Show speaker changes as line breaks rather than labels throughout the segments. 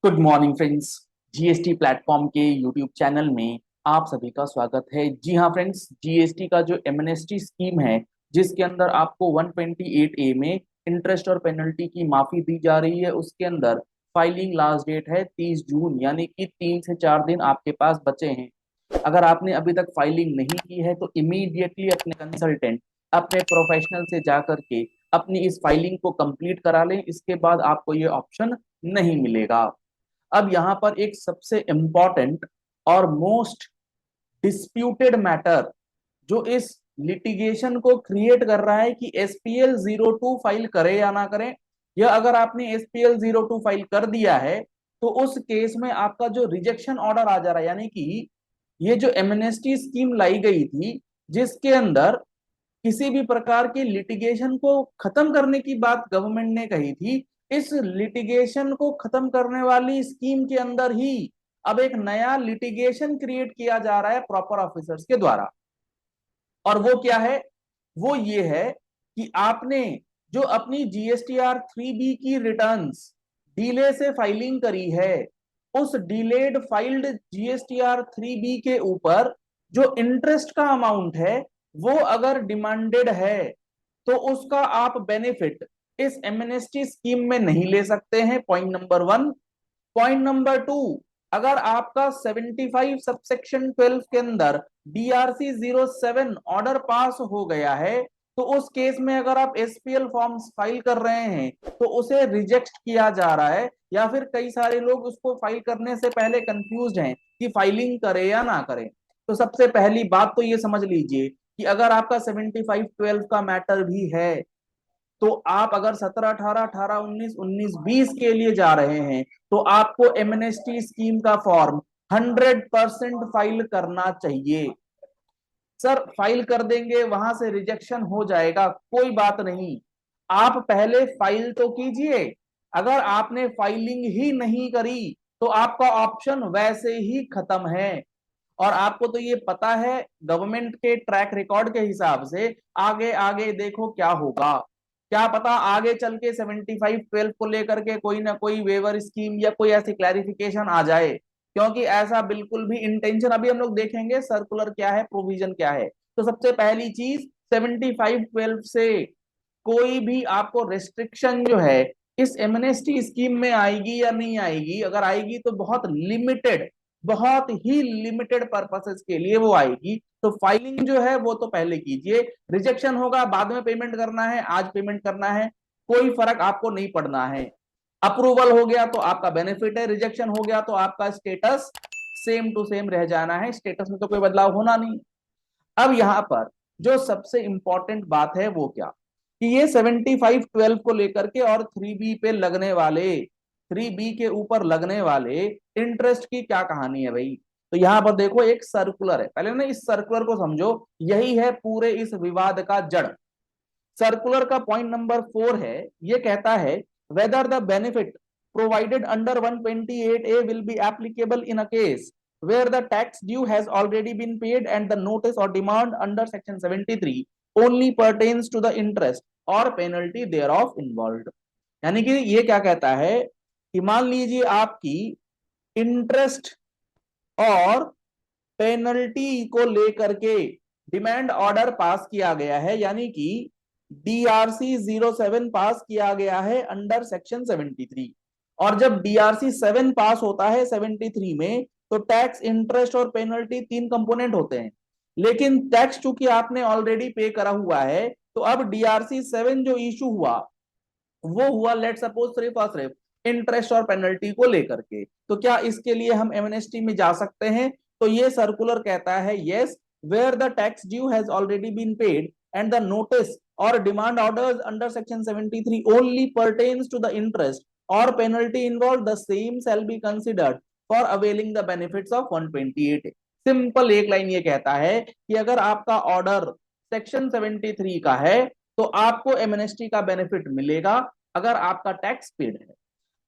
Good morning friends. GST platform के YouTube channel में आप सभी का स्वागत है। जी हाँ फ्रेंड्स, जीएसटी का जो एमनेस्टी स्कीम है जिसके अंदर आपको 128 ए में इंटरेस्ट और पेनल्टी की माफी दी जा रही है, उसके अंदर फाइलिंग लास्ट डेट है 30 जून, यानी कि 3 से 4 दिन आपके पास बचे हैं। अगर आपने अभी तक फाइलिंग नहीं की है तो इमीडिएटली अपने कंसल्टेंट, अपने प्रोफेशनल से जा करके अपनी इस फाइलिंग को कंप्लीट करा लें, इसके बाद आपको ये ऑप्शन नहीं मिलेगा। अब यहाँ पर एक सबसे इंपॉर्टेंट और मोस्ट डिस्प्यूटेड मैटर जो इस लिटिगेशन को क्रिएट कर रहा है कि एसपीएल 02 फाइल करे या ना करें, या अगर आपने एसपीएल 02 फाइल कर दिया है तो उस केस में आपका जो रिजेक्शन ऑर्डर आ जा रहा है, यानी कि ये जो एमनेस्टी स्कीम लाई गई थी जिसके अंदर किसी भी प्रकार की लिटिगेशन को खत्म करने की बात गवर्नमेंट ने कही थी, इस लिटिगेशन को खत्म करने वाली स्कीम के अंदर ही अब एक नया लिटिगेशन क्रिएट किया जा रहा है प्रॉपर ऑफिसर्स के द्वारा। और वो क्या है? वो ये है कि आपने जो अपनी जीएसटीआर 3B की रिटर्न्स डिले से फाइलिंग करी है, उस डिलेड फाइल्ड जीएसटीआर 3B के ऊपर जो इंटरेस्ट का अमाउंट है वो अगर डिमांडेड है तो उसका आप बेनिफिट इस एमनेस्टी स्कीम में नहीं ले सकते हैं, पॉइंट नंबर 1। पॉइंट नंबर 2, अगर आपका 75 सबसेक्शन 12 के अंदर डीआरसी 07 ऑर्डर पास हो गया है तो उस केस में अगर आप एसपीएल फॉर्म्स फाइल कर रहे हैं तो उसे रिजेक्ट किया जा रहा है, या फिर कई सारे लोग उसको फाइल करने से पहले कंफ्यूज हैं कि फाइलिंग करें या ना करें। तो सबसे पहली बात तो ये समझ लीजिए कि अगर आपका 75-12 का मैटर भी है तो आप अगर 17 18 18 19 19 20 के लिए जा रहे हैं तो आपको एमनेस्टी स्कीम का फॉर्म 100% फाइल करना चाहिए। सर फाइल कर देंगे वहां से रिजेक्शन हो जाएगा, कोई बात नहीं, आप पहले फाइल तो कीजिए। अगर आपने फाइलिंग ही नहीं करी तो आपका ऑप्शन वैसे ही खत्म है। और आपको तो ये पता है गवर्नमेंट के ट्रैक रिकॉर्ड के हिसाब से आगे आगे देखो क्या होगा। क्या पता आगे चल के 75-12 को लेकर के कोई ना कोई वेवर स्कीम या कोई ऐसी क्लैरिफिकेशन आ जाए, क्योंकि ऐसा बिल्कुल भी इंटेंशन, अभी हम लोग देखेंगे सर्कुलर क्या है, प्रोविजन क्या है। तो सबसे पहली चीज, 75-12 से कोई भी आपको रेस्ट्रिक्शन जो है इस एमनेस्टी स्कीम में आएगी या नहीं आएगी? अगर आएगी तो बहुत लिमिटेड, बहुत ही लिमिटेड पर्पसेस के लिए वो आएगी। तो फाइलिंग जो है वो तो पहले कीजिए। रिजेक्शन होगा बाद में पेमेंट करना है, आज पेमेंट करना है, कोई फर्क आपको नहीं पड़ना है। अप्रूवल हो गया तो आपका बेनिफिट है, रिजेक्शन हो गया तो आपका स्टेटस सेम टू सेम रह जाना है, स्टेटस में तो कोई बदलाव होना नहीं। अब यहां पर जो सबसे इंपॉर्टेंट बात है वो क्या, कि ये 75-12 को लेकर के और 3B पे लगने वाले, 3B के ऊपर लगने वाले इंटरेस्ट की क्या कहानी है भाई। तो यहां पर देखो एक सर्कुलर है, पहले ना इस सर्कुलर को समझो, यही है पूरे इस विवाद का जड़। सर्कुलर का पॉइंट नंबर 4 है, ये कहता है whether the benefit provided under 128A will be applicable in a case where the tax due has already been paid and the notice or demand under section 73 only pertains to the interest or penalty thereof involved। यानी कि ये क्या कहता है कि मान लीजिए आपकी इंटरेस्ट और पेनल्टी को लेकर के डिमांड ऑर्डर पास किया गया है, यानी कि डीआरसी 07 पास किया गया है अंडर सेक्शन 73। और जब डीआरसी 7 पास होता है 73 में तो टैक्स, इंटरेस्ट और पेनल्टी तीन कंपोनेंट होते हैं, लेकिन टैक्स चूंकि आपने ऑलरेडी पे करा हुआ है तो अब डीआरसी 7 जो इशू हुआ वो हुआ लेट सपोज सिर्फ और सिर्फ इंटरेस्ट और पेनल्टी को लेकर के। तो क्या इसके लिए हम एमनेस्टी में जा सकते हैं? तो ये सर्कुलर कहता है yes, where the tax due has already been paid and the notice और demand orders under section 73 only pertains to the interest और penalty involve, the same shall be considered for availing the benefits of 128। Simple एक line ये कहता है कि अगर आपका order section 73 का है तो आपको एमनेस्टी का बेनिफिट मिलेगा अगर आपका टैक्स पेड है।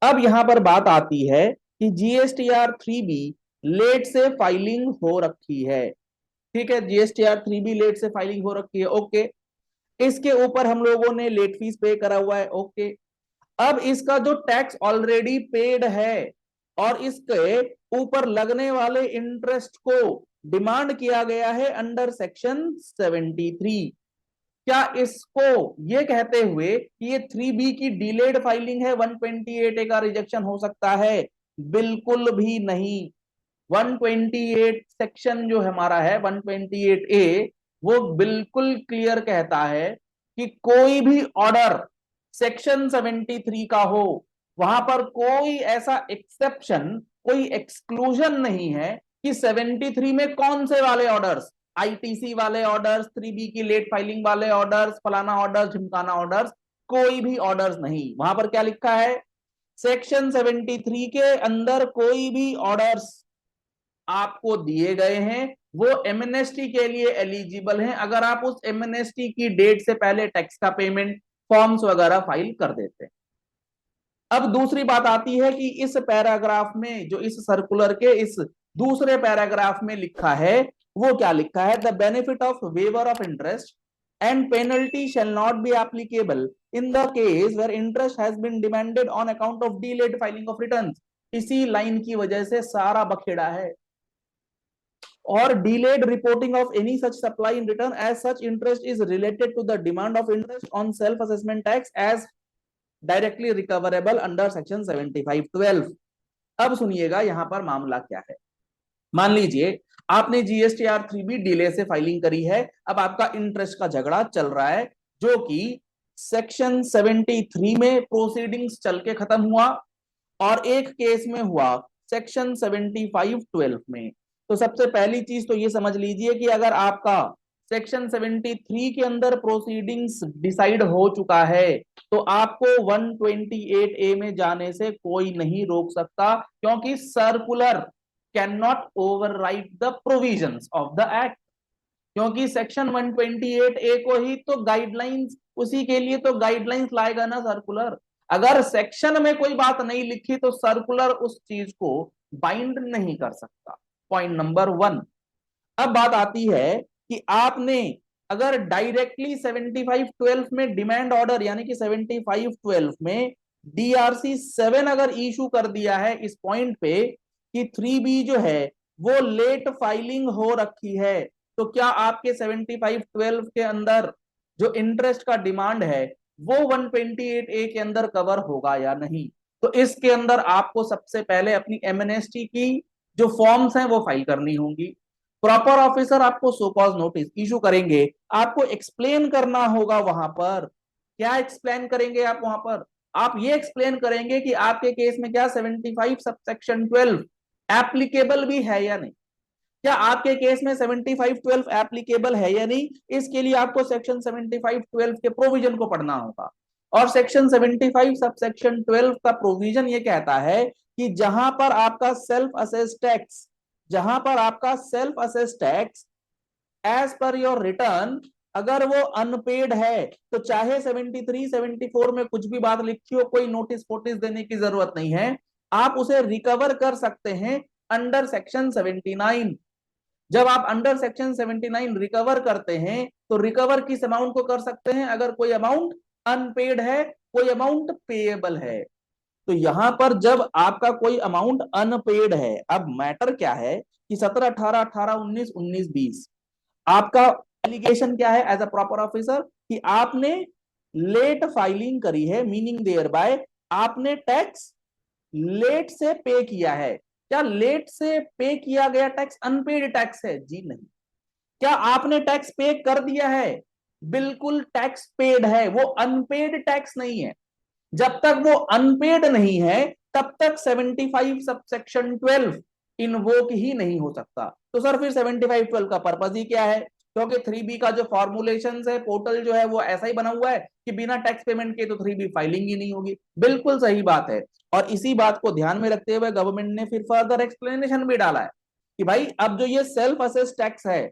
अब यहां पर बात आती है कि जीएसटीआर 3B लेट से फाइलिंग हो रखी है। ठीक है, जीएसटीआर 3B लेट से फाइलिंग हो रखी है, ओके। इसके ऊपर हम लोगों ने लेट फीस पे करा हुआ है, ओके। अब इसका जो टैक्स ऑलरेडी पेड है और इसके ऊपर लगने वाले इंटरेस्ट को डिमांड किया गया है अंडर सेक्शन 73। क्या इसको ये कहते हुए कि ये 3B की डिलेड फाइलिंग है 128A का रिजेक्शन हो सकता है? बिल्कुल भी नहीं। 128 सेक्शन जो हमारा है 128A, वो बिल्कुल क्लियर कहता है कि कोई भी ऑर्डर सेक्शन 73 का हो, वहां पर कोई ऐसा एक्सेप्शन, कोई एक्सक्लूजन नहीं है कि 73 में कौन से वाले ऑर्डर्स, आईटीसी वाले ऑर्डर्स, 3B की लेट फाइलिंग वाले ऑर्डर्स, फलाना ऑर्डर्स, ढिमकाना ऑर्डर्स, कोई भी ऑर्डर्स नहीं। वहां पर क्या लिखा है? सेक्शन 73 के अंदर कोई भी ऑर्डर्स आपको दिए गए हैं वो एमएनएसटी के लिए एलिजिबल हैं, अगर आप उस एमएनएसटी की डेट से पहले टैक्स का पेमेंट, फॉर्म्स वगैरह फाइल कर देते हैं। अब दूसरी बात आती है कि इस पैराग्राफ में, जो इस सर्कुलर के इस दूसरे पैराग्राफ में लिखा है, वो क्या लिखा है? The benefit of waiver of interest and penalty shall not be applicable in the case where interest has been demanded on account of delayed filing of returns. इसी लाइन की वजह से सारा बखेड़ा है। और delayed reporting of any such supply in return as such interest is related to the demand of interest on self assessment tax as directly recoverable under section 75(12). अब सुनिएगा यहां पर मामला क्या है। मान लीजिए आपने जीएसटीआर 3B डिले से फाइलिंग करी है, अब आपका इंटरेस्ट का झगड़ा चल रहा है जो कि सेक्शन 73 में प्रोसीडिंग्स चल के खत्म हुआ और एक केस में हुआ सेक्शन 75(12) में। तो सबसे पहली चीज तो ये समझ लीजिए कि अगर आपका सेक्शन 73 के अंदर प्रोसीडिंग्स डिसाइड हो चुका है तो आपको 128A में जाने से कोई नहीं रोक सकता, क्योंकि circular can not override the provisions of the act. क्योंकि सेक्शन 128A को ही तो गाइडलाइंस, उसी के लिए तो गाइडलाइंस लाएगा ना सर्कुलर। अगर सेक्शन में कोई बात नहीं लिखी तो सर्कुलर उस चीज को बाइंड नहीं कर सकता। Point number 1। अब बात आती है कि आपने अगर डायरेक्टली 75(12) में डिमांड ऑर्डर, यानी कि 75(12) में DRC 7 अगर इशू कर दिया है इस पॉइंट पे कि 3B जो है वो लेट फाइलिंग हो रखी है, तो क्या आपके 75(12) के अंदर जो इंटरेस्ट का डिमांड है वो 128A के अंदर कवर होगा या नहीं? तो इसके अंदर आपको सबसे पहले अपनी एमएनएसटी की जो फॉर्म्स हैं वो फाइल करनी होंगी। प्रॉपर ऑफिसर आपको सो कॉज नोटिस इशू करेंगे, आपको एक्सप्लेन करना होगा वहां पर। क्या एक्सप्लेन करेंगे आप वहां पर? आप ये एक्सप्लेन करेंगे कि आपके केस में क्या 75 सबसेक्शन 12 एप्लीकेबल भी है या नहीं। क्या आपके केस में 75(12) एप्लीकेबल है या नहीं, इसके लिए आपको सेक्शन 75(12) के प्रोविजन को पढ़ना होगा। और सेक्शन 75 सबसेक्शन 12 का प्रोविजन ये कहता है कि जहां पर आपका सेल्फ असेस टैक्स, जहां पर आपका self assess tax as per your return अगर वो अनपेड है, तो चाहे 73 74 में कुछ भी बात लिखी हो, कोई नोटिस फोटिस देने की जरूरत नहीं है, आप उसे रिकवर कर सकते हैं अंडर सेक्शन 79। जब आप अंडर सेक्शन 79 रिकवर करते हैं तो रिकवर किस अमाउंट को कर सकते हैं? अगर कोई अमाउंट अनपेड है, कोई अमाउंट पेएबल है। तो यहां पर जब आपका कोई अमाउंट अनपेड है, अब मैटर क्या है कि 17 18 18 19 19 20 आपका एलिगेशन क्या है एज अ प्रॉपर ऑफिसर कि आपने लेट फाइलिंग करी है, मीनिंग देयर बाय आपने टैक्स लेट से पे किया है। क्या लेट से पे किया गया टैक्स अनपेड टैक्स है? जी नहीं। क्या आपने टैक्स पे कर दिया है? बिल्कुल टैक्स पेड है, वो अनपेड टैक्स नहीं है। जब तक वो अनपेड नहीं है तब तक 75 सबसेक्शन 12 इन्वोक ही नहीं हो सकता। तो सर फिर 75(12) का पर्पस ही क्या है? क्योंकि 3B का जो फॉर्मुलेशन है, पोर्टल जो है वो ऐसा ही बना हुआ है कि बिना टैक्स पेमेंट के तो 3B फाइलिंग ही नहीं होगी। बिल्कुल सही बात है। और इसी बात को ध्यान में रखते हुए गवर्नमेंट ने फिर फर्दर एक्सप्लेनेशन भी डाला है कि भाई अब जो ये सेल्फ असेस टैक्स है,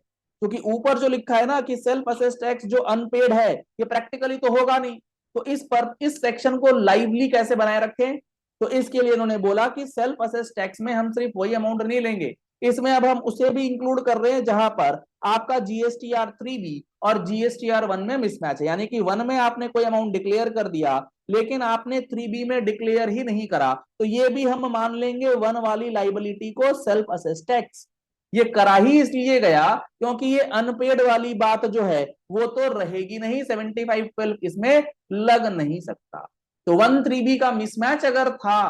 क्योंकि ऊपर जो लिखा है ना कि सेल्फ असेस टैक्स जो अनपेड है ये प्रैक्टिकली तो होगा नहीं, तो इस सेक्शन को लाइवली कैसे बनाए रखें? तो इसके लिए इन्होंने बोला कि सेल्फ असेस टैक्स में हम सिर्फ वही अमाउंट नहीं लेंगे इसमें अब हम उसे भी इंक्लूड कर रहे हैं जहां पर आपका जीएसटीआर 3B और जीएसटीआर 1 में मिसमैच है, यानी कि 1 में आपने कोई अमाउंट डिक्लेयर कर दिया लेकिन आपने 3B में डिक्लेयर ही नहीं करा, तो ये भी हम मान लेंगे 1 वाली लाइबिलिटी को सेल्फ असेस टैक्स। ये करा ही इसलिए गया क्योंकि ये अनपेड वाली बात जो है वो तो रहेगी नहीं, 7512 इसमें लग नहीं सकता। तो 1 3B का मिसमैच अगर था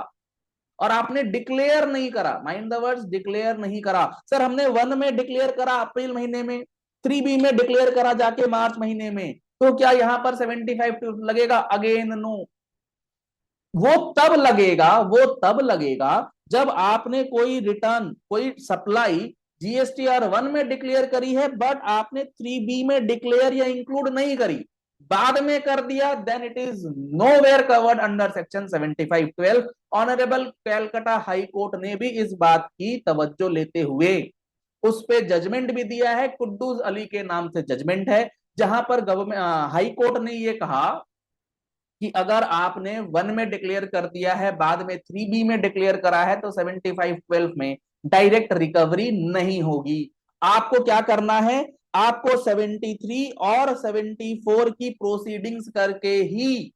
और आपने डिक्लेयर नहीं करा, माइंड द वर्ड्स, डिक्लेयर नहीं करा, सर हमने 1 में डिक्लेयर करा अप्रैल महीने में, 3B में डिक्लेयर करा जाके मार्च महीने में, तो क्या यहां पर 75 लगेगा? Again no. वो तब लगेगा जब आपने कोई रिटर्न, कोई सप्लाई जीएसटीआर 1 में डिक्लेयर करी है बट आपने 3B में डिक्लेयर या इंक्लूड नहीं करी, बाद में कर दिया, then it is nowhere covered under section 7512। Honourable Calcutta high court ने भी इस बात की तवज्जो लेते हुए उस पे जजमेंट भी दिया है, कुद्दूस अली के नाम से जजमेंट है, जहां पर गवर्नमेंट हाई कोर्ट ने यह कहा कि अगर आपने 1 में डिक्लेयर कर दिया है बाद में 3B में डिक्लेयर करा है तो 7512 में डायरेक्ट रिकवरी नहीं होगी। आपको क्या करना है? आपको 73 और 74 की प्रोसीडिंग्स करके ही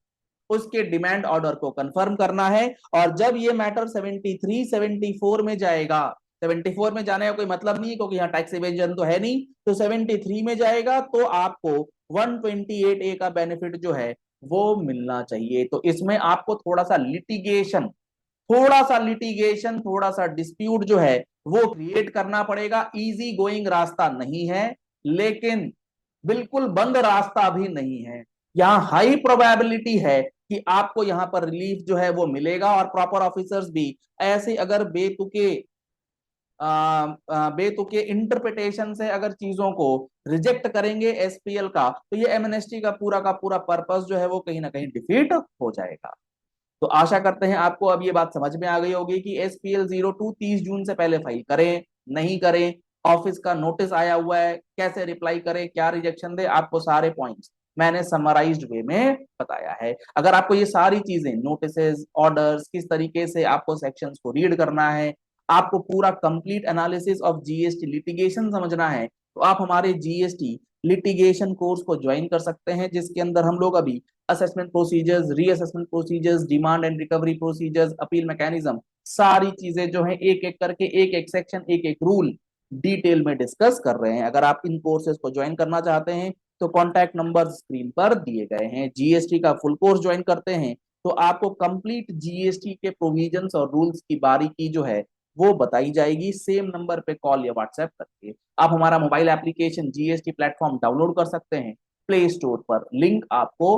उसके डिमांड ऑर्डर को कंफर्म करना है। और जब ये मैटर 73 74 में जाएगा, 74 में जाने का कोई मतलब नहीं क्योंकि यहाँ टैक्स इवेजन तो है नहीं, तो 73 में जाएगा तो आपको 128A का बेनिफिट जो है वो मिलना चाहिए। तो इसमें आपको थोड़ा सा लिटिगेशन, थोड़ा सा डिस्प्यूट जो है वो क्रिएट करना पड़ेगा। इजी गोइंग रास्ता नहीं है लेकिन बिल्कुल बंद रास्ता भी नहीं है। यहां हाई प्रोबेबिलिटी है कि आपको यहां पर रिलीफ जो है वो मिलेगा और प्रॉपर ऑफिसर्स भी ऐसे अगर बेतुके इंटरप्रिटेशन से अगर चीजों को रिजेक्ट करेंगे एसपीएल का, तो ये एमएनएसटी का पूरा पर्पस जो है वो कहीं ना कहीं डिफीट हो जाएगा। तो आशा करते हैं आपको अब ये बात समझ में आ गई होगी कि एसपीएल 02 30 जून से पहले फाइल करें नहीं करें, ऑफिस का नोटिस आया हुआ है, कैसे रिप्लाई करें, क्या रिजेक्शन दे, आपको सारे पॉइंट्स मैंने समराइज्ड वे में बताया है। अगर आपको ये सारी चीजें, नोटिसेस, ऑर्डर्स, किस तरीके से आपको सेक्शंस को रीड करना है, आपको पूरा complete analysis of GST litigation समझना है, तो आप हमारे जीएसटी लिटिगेशन कोर्स को ज्वाइन कर सकते हैं, जिसके अंदर हम लोग अभी assessment procedures, reassessment procedures, demand and recovery procedures, appeal mechanism, सारी चीजें जो है एक एक करके, एक एक सेक्शन, एक एक रूल डिटेल में डिस्कस कर रहे हैं। अगर आप इन कोर्सेज को ज्वाइन करना चाहते हैं तो कॉन्टैक्ट नंबर स्क्रीन पर दिए गए हैं। जीएसटी का फुल कोर्स ज्वाइन करते हैं तो आपको कंप्लीट जीएसटी के प्रोविजंस और रूल्स की बारीकी जो है वो बताई जाएगी, सेम नंबर पे कॉल या व्हाट्सएप करके। आप हमारा mobile application GST platform download कर सकते हैं प्ले स्टोर पर, लिंक आपको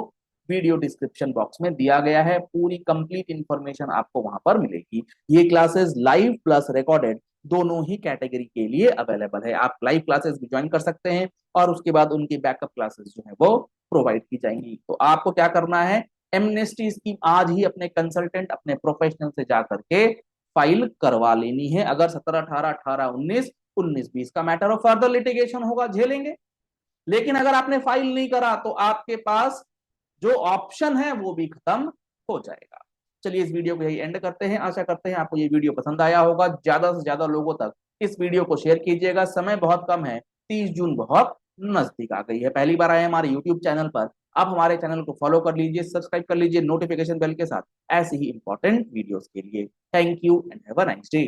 वीडियो डिस्क्रिप्शन बॉक्स में दिया गया है, पूरी कंप्लीट इंफॉर्मेशन आपको वहां पर मिलेगी। ये क्लासेस लाइव प्लस रिकॉर्डेड दोनों ही कैटेगरी के लिए अवेलेबल है। आप लाइव क्लासेस भी ज्वाइन कर सकते हैं और उसके बाद उनकी बैकअप क्लासेस जो है वो प्रोवाइड की जाएंगी। तो आपको क्या करना है, एमनेस्टी स्कीम आज ही अपने कंसल्टेंट, अपने प्रोफेशनल से जाकर के फाइल करवा लेनी है। अगर 17 18 18 19 19 20 का मैटर ऑफ फर्दर लिटिगेशन होगा झेलेंगे, लेकिन अगर आपने फाइल नहीं करा तो आपके पास जो ऑप्शन है वो भी खत्म हो जाएगा। चलिए इस वीडियो को यही एंड करते हैं। आशा करते हैं आपको ये वीडियो पसंद आया होगा। ज्यादा से ज्यादा लोगों तक इस वीडियो को शेयर कीजिएगा। समय बहुत कम है, 30 जून बहुत नजदीक आ गई है। पहली बार आए हमारे यूट्यूब चैनल पर, आप हमारे चैनल को फॉलो कर लीजिए, सब्सक्राइब कर लीजिए नोटिफिकेशन बेल के साथ ऐसे ही इंपॉर्टेंट वीडियोस के लिए। Thank you and have a nice day.